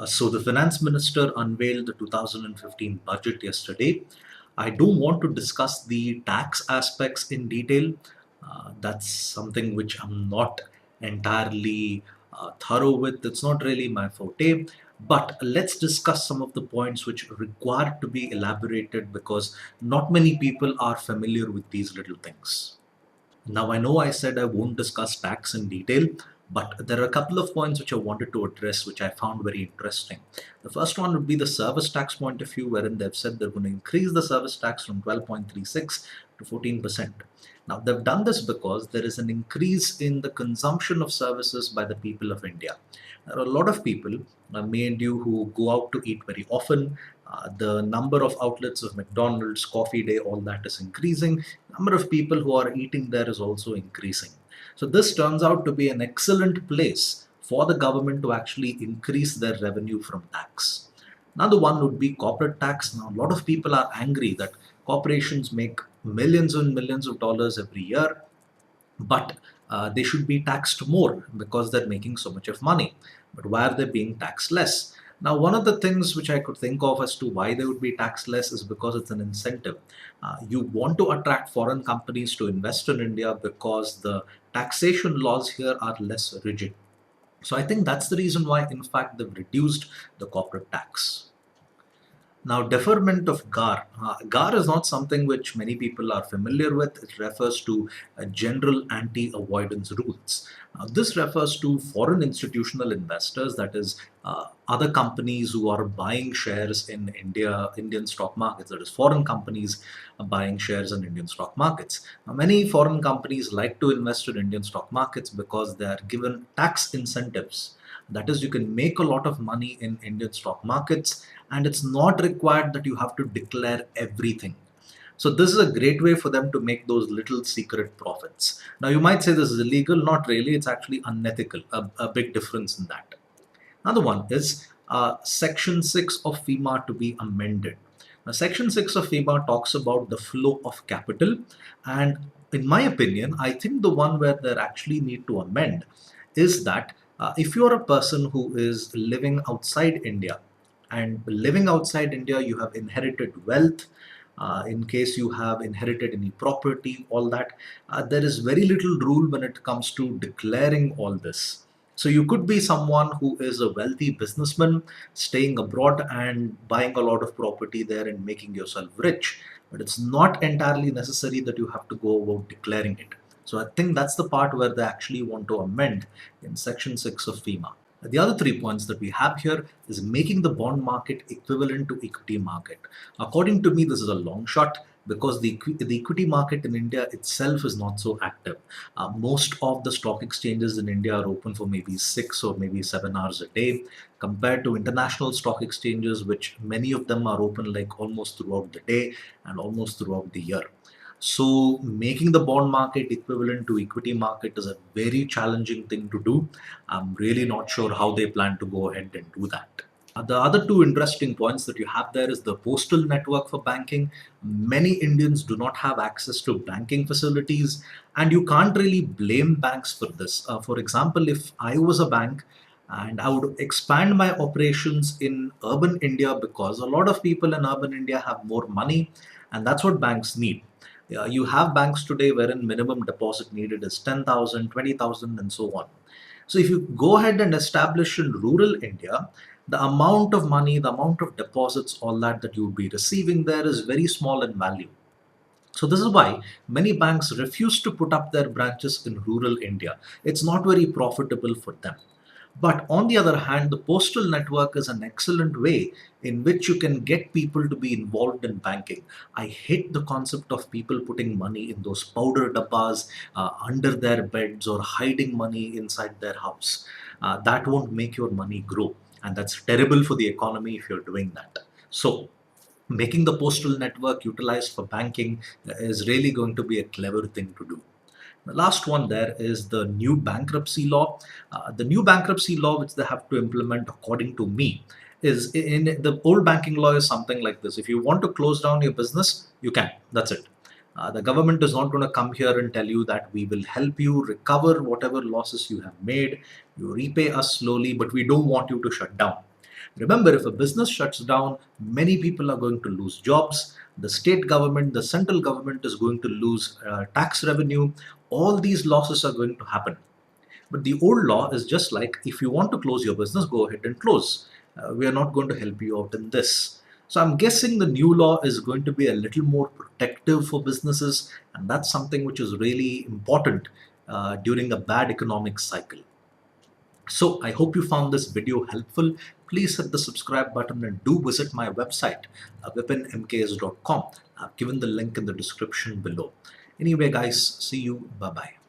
So the finance minister unveiled the 2015 budget yesterday. I don't want to discuss the tax aspects in detail. That's something which I'm not entirely thorough with. It's not really my forte. But let's discuss some of the points which require to be elaborated because not many people are familiar with these little things. Now, I know I said I won't discuss tax in detail, but there are a couple of points which I wanted to address, which I found very interesting. The first one would be the service tax point of view, wherein they've said they're going to increase the service tax from 12.36 to 14%. Now, they've done this because there is an increase in the consumption of services by the people of India. There are a lot of people, me and you, who go out to eat very often. The number of outlets of McDonald's, Coffee Day, all that is increasing. Number of people who are eating there is also increasing. So this turns out to be an excellent place for the government to actually increase their revenue from tax. Another one would be corporate tax. Now, a lot of people are angry that corporations make millions and millions of dollars every year, but they should be taxed more because they're making so much of money. But why are they being taxed less? Now, one of the things which I could think of as to why they would be taxed less is because it's an incentive. You want to attract foreign companies to invest in India because the taxation laws here are less rigid. So I think that's the reason why, in fact, they've reduced the corporate tax. Now, deferment of GAR. GAR is not something which many people are familiar with. It refers to general anti avoidance rules. This refers to foreign institutional investors, that is, other companies who are buying shares in Indian stock markets, that is, foreign companies buying shares in Indian stock markets. Now, many foreign companies like to invest in Indian stock markets because they are given tax incentives. That is, you can make a lot of money in Indian stock markets, and it's not required that you have to declare everything. So this is a great way for them to make those little secret profits. Now you might say this is illegal. Not really. It's actually unethical. A big difference in that. Another one is Section 6 of FEMA to be amended. Now, Section 6 of FEMA talks about the flow of capital, and in my opinion, I think the one where they actually need to amend is that if you're a person who is living outside India, and living outside India, you have inherited wealth. In case you have inherited any property, all that, there is very little rule when it comes to declaring all this. So you could be someone who is a wealthy businessman staying abroad and buying a lot of property there and making yourself rich. But it's not entirely necessary that you have to go about declaring it. So I think that's the part where they actually want to amend in Section 6 of FEMA. The other 3 points that we have here is making the bond market equivalent to equity market. According to me, this is a long shot because the equity market in India itself is not so active. Most of the stock exchanges in India are open for maybe 6 or maybe 7 hours a day, compared to international stock exchanges, which many of them are open like almost throughout the day and almost throughout the year. So making the bond market equivalent to equity market is a very challenging thing to do. I'm really not sure how they plan to go ahead and do that. The other two interesting points that you have there is the postal network for banking. Many Indians do not have access to banking facilities, and you can't really blame banks for this. For example, if I was a bank and I would expand my operations in urban India because a lot of people in urban India have more money, and that's what banks need. You have banks today wherein minimum deposit needed is 10,000, 20,000, and so on. So if you go ahead and establish in rural India, the amount of money, the amount of deposits, all that you would be receiving there is very small in value. So this is why many banks refuse to put up their branches in rural India. It's not very profitable for them. But on the other hand, the postal network is an excellent way in which you can get people to be involved in banking. I hate the concept of people putting money in those powder dabbas under their beds or hiding money inside their house. That won't make your money grow. And that's terrible for the economy if you're doing that. So, making the postal network utilized for banking is really going to be a clever thing to do. The last one there is the new bankruptcy law. The new bankruptcy law, which they have to implement, according to me, is in the old banking law is something like this. If you want to close down your business, you can. That's it. The government is not going to come here and tell you that we will help you recover whatever losses you have made. You repay us slowly, but we don't want you to shut down. Remember, if a business shuts down, many people are going to lose jobs. The state government, the central government is going to lose tax revenue. All these losses are going to happen. But the old law is just like, if you want to close your business, go ahead and close. We are not going to help you out in this. So I'm guessing the new law is going to be a little more protective for businesses, and that's something which is really important during a bad economic cycle. So I hope you found this video helpful. Please hit the subscribe button and do visit my website, vipinmks.com. I've given the link in the description below. Anyway, guys, see you. Bye bye.